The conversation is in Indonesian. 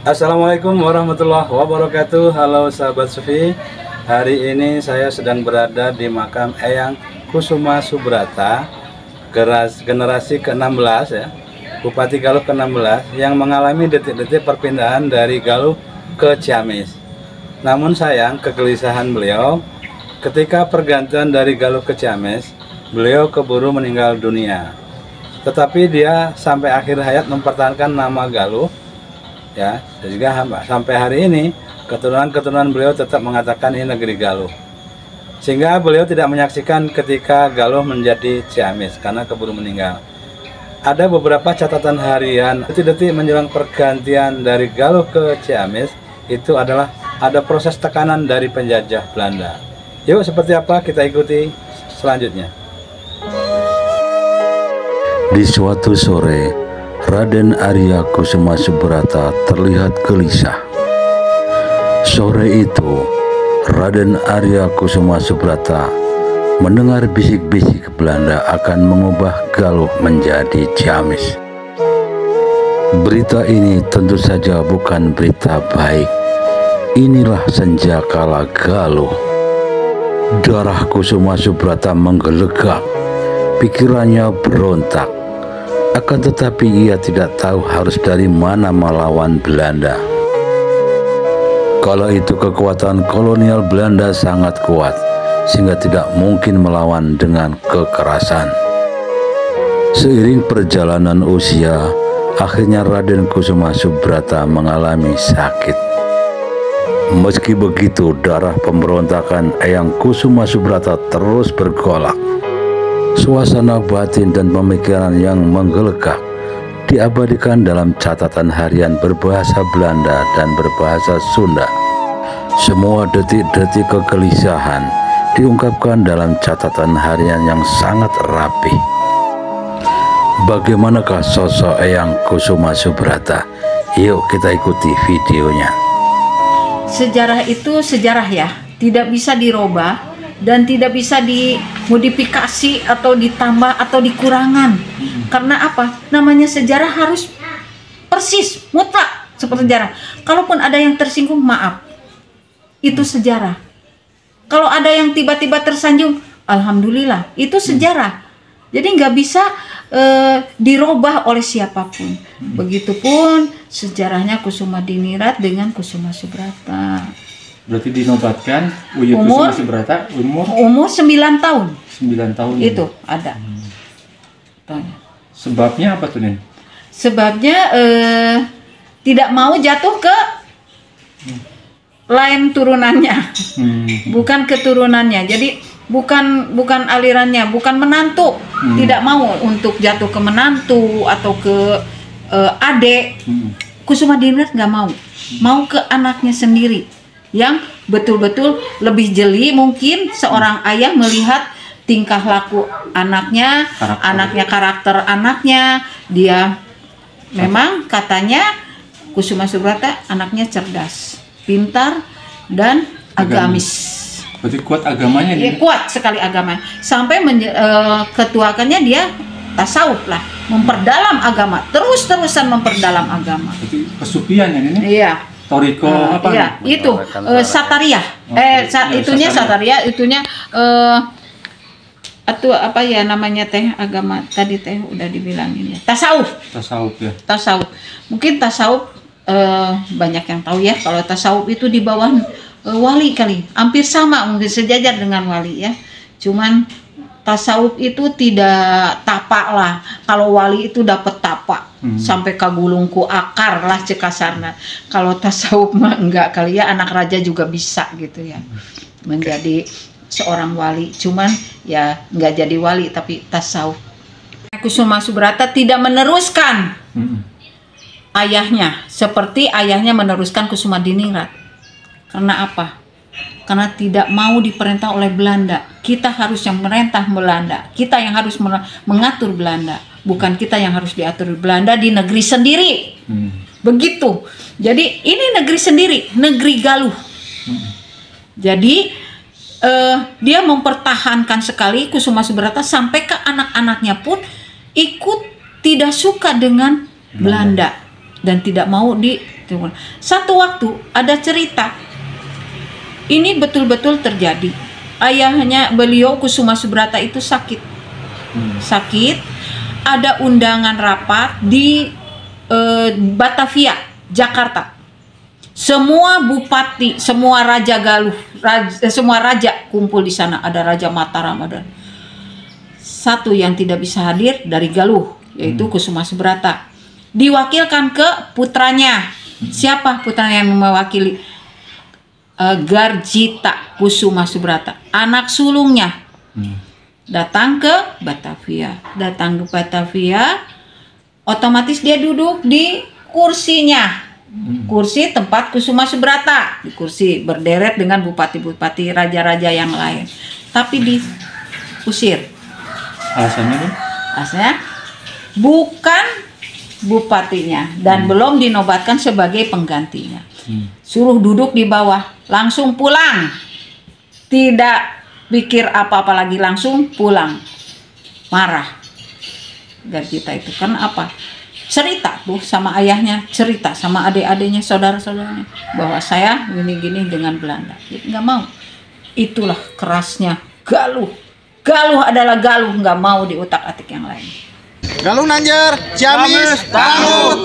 Assalamualaikum warahmatullahi wabarakatuh. Halo sahabat Sufi. Hari ini saya sedang berada di makam Eyang Kusuma Subrata, generasi ke-16 ya, Bupati Galuh ke-16 yang mengalami detik-detik perpindahan dari Galuh ke Ciamis. Namun sayang kegelisahan beliau ketika pergantian dari Galuh ke Ciamis, beliau keburu meninggal dunia. Tetapi dia sampai akhir hayat mempertahankan nama Galuh ya, sehingga sampai hari ini keturunan-keturunan beliau tetap mengatakan ini negeri Galuh. Sehingga beliau tidak menyaksikan ketika Galuh menjadi Ciamis karena keburu meninggal. Ada beberapa catatan harian detik-detik menjelang pergantian dari Galuh ke Ciamis, itu adalah ada proses tekanan dari penjajah Belanda. Yuk, seperti apa kita ikuti selanjutnya. Di suatu sore, Raden Arya Kusuma Subrata terlihat gelisah. Sore itu, Raden Arya Kusuma Subrata mendengar bisik-bisik Belanda akan mengubah Galuh menjadi Ciamis. Berita ini tentu saja bukan berita baik. Inilah senjakala Galuh. Darah Kusuma Subrata menggelegak, pikirannya berontak. Akan tetapi ia tidak tahu harus dari mana melawan Belanda. Kala itu kekuatan kolonial Belanda sangat kuat, sehingga tidak mungkin melawan dengan kekerasan. Seiring perjalanan usia, akhirnya Raden Kusuma Subrata mengalami sakit. Meski begitu, darah pemberontakan Eyang Kusuma Subrata terus bergolak. Suasana batin dan pemikiran yang menggelegak diabadikan dalam catatan harian berbahasa Belanda dan berbahasa Sunda. Semua detik-detik kegelisahan diungkapkan dalam catatan harian yang sangat rapi. Bagaimanakah sosok Eyang Kusuma Subrata? Yuk kita ikuti videonya. Sejarah itu sejarah ya, tidak bisa dirubah dan tidak bisa dimodifikasi atau ditambah atau dikurangan. Karena apa? Namanya sejarah harus persis, mutlak seperti sejarah. Kalaupun ada yang tersinggung, maaf. Itu sejarah. Kalau ada yang tiba-tiba tersanjung, alhamdulillah, itu sejarah. Jadi nggak bisa dirubah oleh siapapun. Begitupun sejarahnya Kusuma Diningrat dengan Kusuma Subrata. Berarti dinobatkan Kusuma Subrata umur 9 tahun. 9 tahun. Itu ada. Sebabnya apa tuh, Nen? Sebabnya tidak mau jatuh ke lain turunannya. Bukan keturunannya. Jadi bukan alirannya, bukan menantu. Tidak mau untuk jatuh ke menantu atau ke adik. Kusuma Diningrat nggak mau. Mau ke anaknya sendiri, yang betul-betul lebih jeli. Mungkin seorang ayah melihat tingkah laku anaknya, karakter anaknya. Dia memang katanya Kusuma Subrata anaknya cerdas, pintar, dan agamis. Berarti kuat agamanya dia? Kuat sekali agama. Sampai ketuakannya dia tasawuf lah, memperdalam agama, terus-terusan memperdalam agama. Berarti kesufian ya ini? Iya. Toriko apa? Iya, itu Sataria. Itunya Sataria, itunya atau apa ya namanya teh agama tadi teh udah dibilangin ya. Tasawuf. Tasawuf ya. Tasawuf. Mungkin tasawuf banyak yang tahu ya, kalau tasawuf itu di bawah wali kali. Hampir sama, mungkin sejajar dengan wali ya. Cuman tasawuf itu tidak tapak lah. Kalau wali itu dapat tapak. Sampai kagulung ku akar lah cekasarna. Kalau tasawuf mah enggak kali ya, anak raja juga bisa gitu ya menjadi seorang wali. Cuman ya enggak jadi wali tapi tasawuf. Kusuma Subrata tidak meneruskan ayahnya seperti ayahnya meneruskan Kusuma Diningrat. Karena apa? Karena tidak mau diperintah oleh Belanda. Kita harus yang merintah Belanda. Kita yang harus mengatur Belanda. Bukan kita yang harus diatur Belanda di negeri sendiri. Begitu. Jadi ini negeri sendiri, negeri Galuh. Jadi dia mempertahankan sekali Kusuma Subrata sampai ke anak-anaknya pun ikut tidak suka dengan Belanda dan tidak mau Satu waktu ada cerita, ini betul-betul terjadi. Ayahnya beliau Kusuma Subrata itu sakit, ada undangan rapat di Batavia, Jakarta. Semua bupati, semua raja Galuh, semua raja kumpul di sana. Ada Raja Mataram, ada satu yang tidak bisa hadir dari Galuh, yaitu Kusuma Subrata. Diwakilkan ke putranya. Siapa putranya yang mewakili? Garjita Kusuma Subrata, anak sulungnya. Datang ke Batavia, otomatis dia duduk di kursinya. Kursi tempat Kusuma Subrata, di kursi berderet dengan bupati-bupati, raja-raja yang lain. Tapi diusir. Alasannya tuh? Alasannya bukan bupatinya dan belum dinobatkan sebagai penggantinya. Suruh duduk di bawah, langsung pulang. Tidak pikir apa-apa lagi, langsung pulang. Marah. Garjita itu kan apa? Cerita tuh sama ayahnya, cerita sama adik-adiknya, saudara-saudaranya bahwa saya gini-gini dengan Belanda. Nggak mau. Itulah kerasnya Galuh. Galuh adalah Galuh, nggak mau diutak-atik yang lain. Galuh Nanjar, Ciamis, tahu.